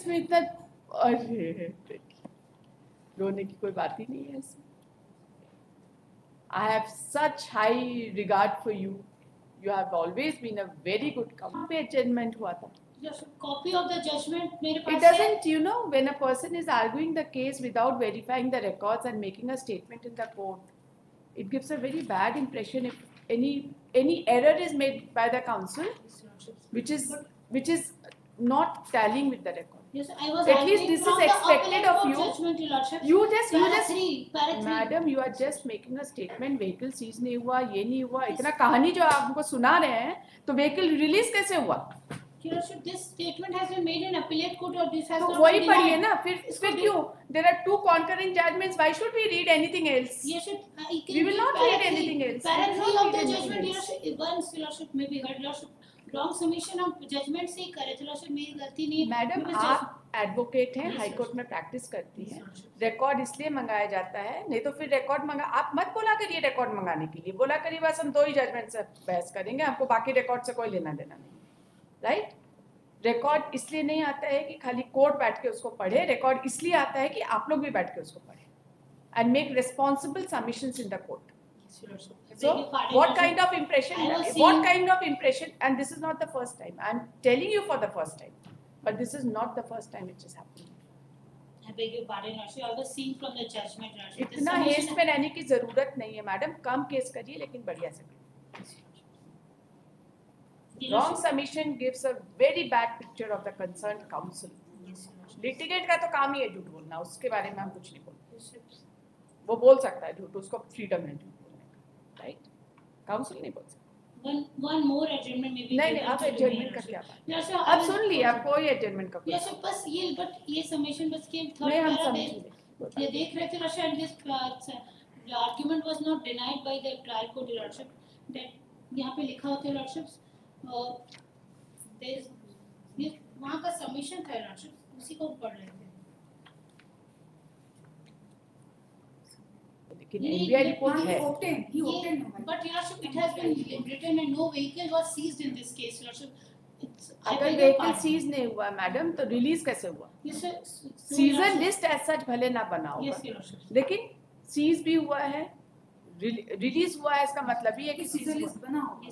इसमें इतना, अरे रोने की कोई बात ही नहीं है इसमें। I have such high regard for you. You have always been a very good counsel. पे adjournment हुआ था. Yes, copy of the judgment मेरे पास It doesn't, you know, when a person is arguing the case without verifying the records and making a statement in the court, it gives a very bad impression if any error is made by the counsel, which is not tallying with the record. Yes, I was at least this is expected of you. Judgment, Your Lordship. You just Madam, you are just making a statement. Vehicle seize नहीं हुआ, ये नहीं हुआ, इतना कहानी जो आप हमको सुना रहे हैं, तो vehicle release कैसे हुआ? Your Lordship, this statement has been made in appellate court or this has तो not वही been पढ़िए ना, फिर क्यों? There are two concurrent judgments. Why should we read anything else? Yes, we will not read anything else. Para 3 of the judgment, Your Lordship, once Your Lordship may be heard, Your Lordship, wrong submission of judgment से ही करे, Your Lordship, मेरी गलती नहीं है. Madam आप advocate हैं, high court में practice करती हैं, रिकॉर्ड इसलिए मंगाया जाता है, नहीं तो फिर रिकॉर्ड मंगा, आप मत बोला करिए रिकॉर्ड मंगाने के लिए, बोला करिए बस हम 2 ही जजमेंट से बहस करेंगे, हमको बाकी रिकॉर्ड से कोई लेना देना नहीं, राइट? रिकॉर्ड इसलिए नहीं आता है कि खाली कोर्ट बैठ के उसको पढ़े, रिकॉर्ड इसलिए आता है कि आप लोग भी बैठ के उसको पढ़े and make responsible submissions in the court. So what kind of impression, and this is not the first time, I'm telling you for the first time, but this is not the first time it is happening. I beg your pardon, Lordship. I was seeing from the judgment, Lordship. इतना haste में रहने की जरूरत नहीं है madam, कम case करिए लेकिन बढ़िया से करिए. Wrong submission gives a very bad picture of the concerned counsel. Litigant का तो काम ही है झूठ बोलना, उसके बारे में हम कुछ नहीं बोलते. वो बोल सकता है झूठ, उसको फ्रीडम है झूठ बोलने का, राइट? काउंसिल नहीं बोल सकता. One more adjournment maybe. नहीं, अब एडजमेंट का क्या बात? अब सुन लिया, अब कोई एडजमेंट का. Yes, बस ये बट ये सबमिशन बस के थर्ड नहीं, हम समझ ये देख रहे थे Russia, and this the argument was not denied by the trial court, Your Lordship. That यहाँ पे लिखा होता है Lordship, ये वहाँ का सबमिशन था Lordship, उसी को पढ़ रहे थे. इंडिया रिपोर्ट है. But Your Lordship, it has been written and no vehicle was seized in this case, Your Lordship. अगर वेहिकल सीज नहीं हुआ मैडम तो रिलीज कैसे हुआ? सीजन लिस्ट एज सच भले ना बना होगा, लेकिन सीज भी हुआ है, रिलीज हुआ है, इसका मतलब ये है कि सीजन लिस्ट बना होगा.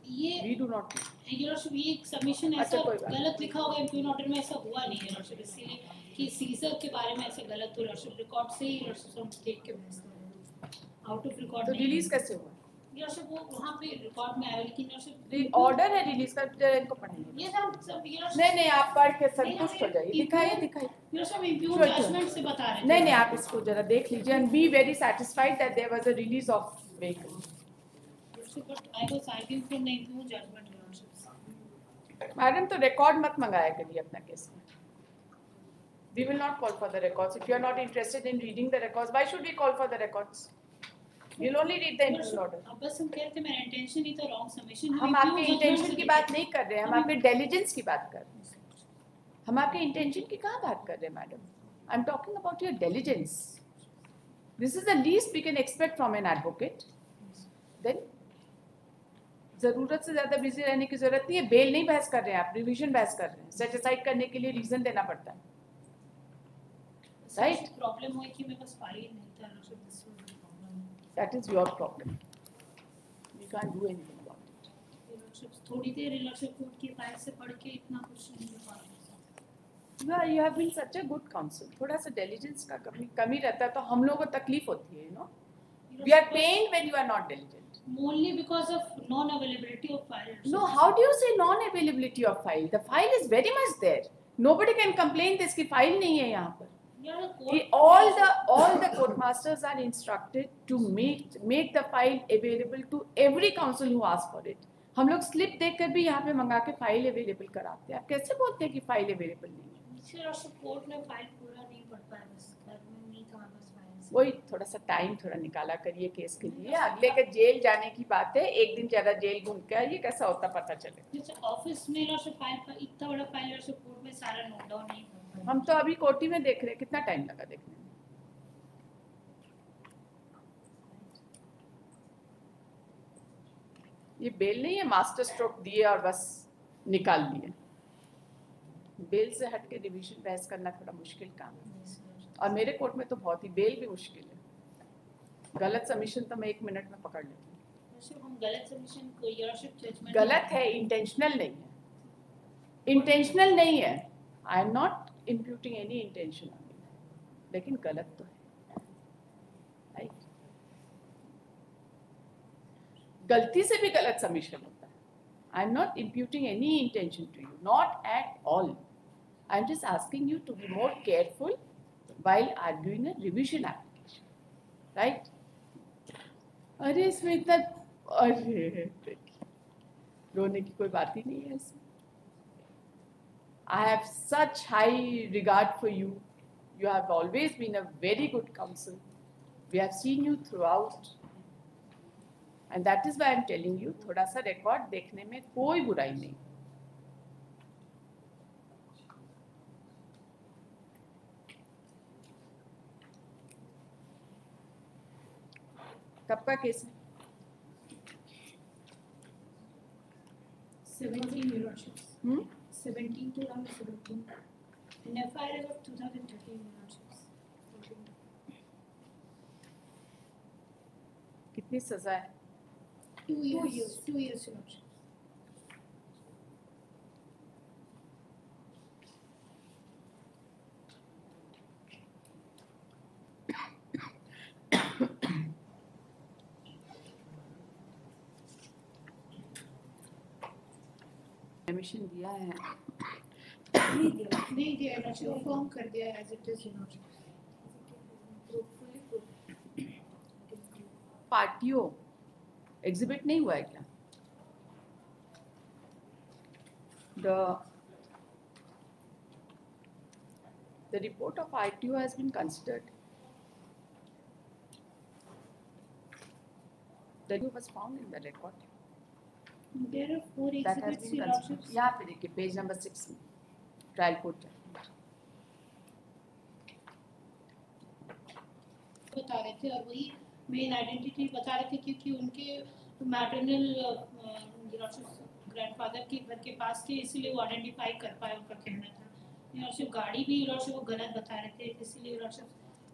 ये वी डू नॉट, ये एक सबमिशन ऐसा गलत लिखा होगा इम्प्यून ऑर्डर में, ऐसा हुआ नहीं है Lordship, इसलिए कि सीजर के बारे में ऐसा गलत हो Lordship, रिकॉर्ड से ही Lordship हम देख के बहस कर रहे हैं, आउट ऑफ रिकॉर्ड. तो रिलीज कैसे हुआ? Lordship वो वहाँ पे रिकॉर्ड में आया, लेकिन Lordship ऑर्डर है रिलीज का, जरा इनको पढ़ाइए. ये सब नहीं आप पढ़ के संतुष्ट हो जाइए. दिखाइए Lordship, इम्प्यून जजमेंट से बता रहे हैं. नहीं आप इसको जरा देख लीजिए and be very satisfied that there was a release of vehicle. But I was arguing from the impugned judgment Lordship. Madam तो रिकॉर्ड मत मंगाया करिए अपना केस में. We will not call for the records. If you are not interested in reading the records, why should we call for the records? We'll only read the impugned order. अब बस हम कहते हैं मेरा इंटेंशन ही तो wrong submission. हम आपके intention की बात नहीं कर रहे हैं, हम आपके डिलिजेंस की बात कर रहे हैं. हम आपके इंटेंशन की कहाँ बात कर रहे हैं madam? I am talking about your diligence. This is the least we can expect from an advocate. Then जरूरत से ज्यादा बिजी रहने की जरूरत नहीं है. बेल नहीं बहस कर रहे हैं आप, रिवीजन बहस कर रहे हैं. सेट असाइड करने के लिए रीजन देना पड़ता है, राइट? प्रॉब्लम हुई कि मेरे पास फाइल नहीं था Lordship. That is your problem. We can't do anything about it. Lordship, थोड़ी देर Lordship कोर्ट की फाइल से पढ़ के इतना कुछ नहीं हो पाता. Yeah, you have been such a good counsel. थोड़ा सा diligence का कमी रहता है तो हम लोगों को तकलीफ होती है, you know. We are pained when you are not diligent. Only because of non-availability of file. No, how do you say non-availability of file? The file is very much there. Nobody can complain this कि file नहीं है यहाँ पर. All the court masters are instructed to make the file available to every counsel who asks for it. हम लोग slip देखकर भी यहाँ पे मंगा के फाइल अवेलेबल कराते हैं. आप कैसे बोलते हैं कि फाइल अवेलेबल नहीं है? कोर्ट में फाइल पूरा नहीं पढ़ पाया, बस घर में नहीं था, बस फाइल. वही थोड़ा सा टाइम थोड़ा निकाला करिए केस के लिए. अगले के जेल जाने की बात है, एक दिन ज्यादा जेल घूम के आइए, कैसा होता पता चले. ऑफिस में फाइल इतना बड़ा फाइल कोर्ट में सारा नोट डाउन नहीं. हम तो अभी कोर्टी में देख रहे हैं, कितना टाइम लगा देखने में. ये बेल नहीं है, मास्टर स्ट्रोक दिए और बस निकाल दिए. बेल से हट के रिवीजन बहस करना थोड़ा मुश्किल काम है, और मेरे कोर्ट में तो बहुत ही बेल भी मुश्किल है। गलत सबमिशन तो मैं 1 मिनट में पकड़ लेती हूँ। हम गलत सबमिशन को योरशिप जजमेंट गलत है, इंटेंशनल नहीं है, इंटेंशनल नहीं है। I am not imputing any intention, लेकिन गलत तो है, राइट? गलती से भी गलत सबमिशन होता है। I am not imputing any intention to you, not at all. I am just asking you to be more careful while arguing a revision application, right? अरे इसमें इतना, अरे रोने की कोई बात ही नहीं है इसमें। I have such high regard for you. You have always been a very good counsel. We have seen you throughout, and that is why I am telling you, थोड़ा सा रिकॉर्ड देखने में कोई बुराई नहीं। कब का केस है? 17 Eurorships. 17 2017. In FIR of 2013 Eurorships. कितनी सजा है? 2 years. 2 years Eurorships. परमिशन दिया है? नहीं दिया Eurorships. फॉर्म कर दिया as it is Eurorships. पार्टियों एग्जिबिट नहीं हुआ है क्या? The report of ITO has been considered. The ITO was found in the record. There are 4 That has exhibits been Eurorships. considered. यहाँ पे देखिए पेज नंबर 6 में ट्रायल कोर्ट बता रहे थे, और वही मेन आइडेंटिटी बता रहे थे, क्योंकि उनके मैटरनल ग्रैंडफादर के घर के पास थे, इसीलिए वो आइडेंटिफाई कर पाए, उनका कहना था। यूरोशिप गाड़ी भी यूरोशिप वो गलत बता रहे थे, इसीलिए यूरोशिप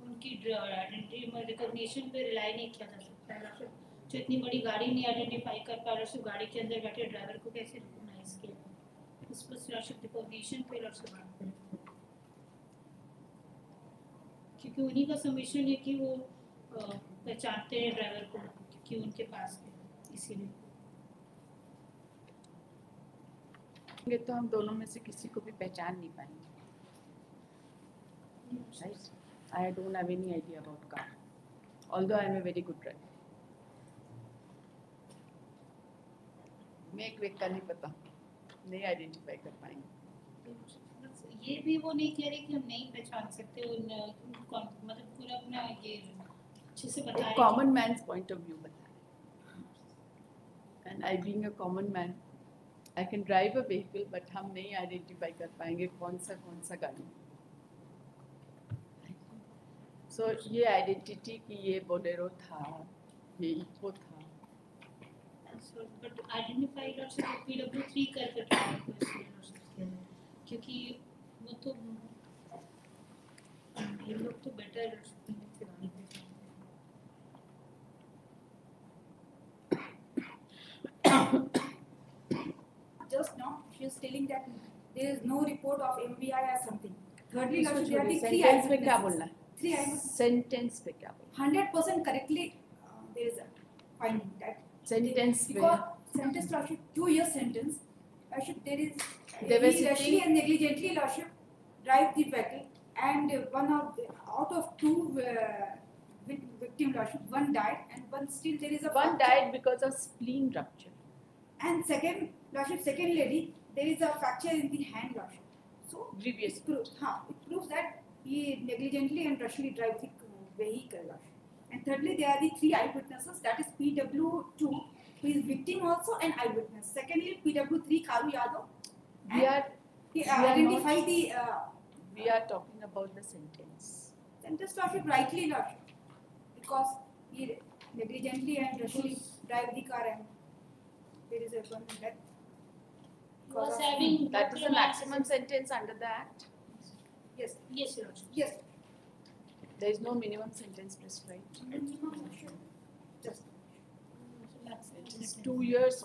उनकी आइडेंटिटी में रिकॉग्निशन पे रिलाई नहीं किया जा सकता। यूरोशिप जो इतनी बड़ी गाड़ी नहीं आइडेंटिफाई कर पा, यूरोशिप गाड़ी के अंदर बैठे ड्राइवर को कैसे रिकॉग्नाइज किया? इस पर यूरोशिप रिकॉग्निशन पे यूरोशिप बात करें, क्योंकि उन्हीं का सबमिशन है कि वो पहचानते हैं ड्राइवर को, क्योंकि उनके पास है, इसीलिए। तो हम दोनों में से किसी को भी पहचान नहीं पाएंगे, right? I don't have any idea about car, although I am a very good driver. Make वेक का नहीं पता, नहीं आइडेंटिफाई कर पाएंगे। ये भी वो नहीं कह रहे कि हम नहीं पहचान सकते, मतलब पूरा अपना ये अच्छे से बता रहे। Common man's point of view बता रहे, and I being a common man I can drive a vehicle, but हम नहीं आइडेंटिफाई कर पाएंगे कौन सा गाड़ी। सो ये आइडेंटिटी की ये बोलेरो था, ये इको था। बट आइडेंटिफाइड और PW3 करके ट्राई कर, क्योंकि वो तो ये लोग तो better just now she is telling that there is no report of MBI or something. Thirdly, there are three sentence में क्या बोलना है? 3 eyewitnesses. सेंटेंस पे क्या बोलना 100% correctly there is a finding that sentence पे because sentence lordship 2 years sentence lordship there is They were he rashly sitting- and negligently lordship drive the vehicle, and one of the, out of 2 victim lordship, one died and one still there is a one fracture. died because of spleen rupture. And second lordship, second lady, there is a fracture in the hand lordship. So Grievous. it proves that he negligently and rashly drive the vehicle lordship. And thirdly, there are the 3 eyewitnesses, that is PW2, who is victim also and eyewitness. Secondly, PW3 Karu Yadav. We are Identify not- the we are talking about the sentence. sentence lordship rightly lordship, because he negligently and rashly drive the car and there is a one that was having That is the maximum sentence under the Act. Yes, Yes, Your Worship. yes. There is no minimum sentence prescribed. Minimum, just It is 2 years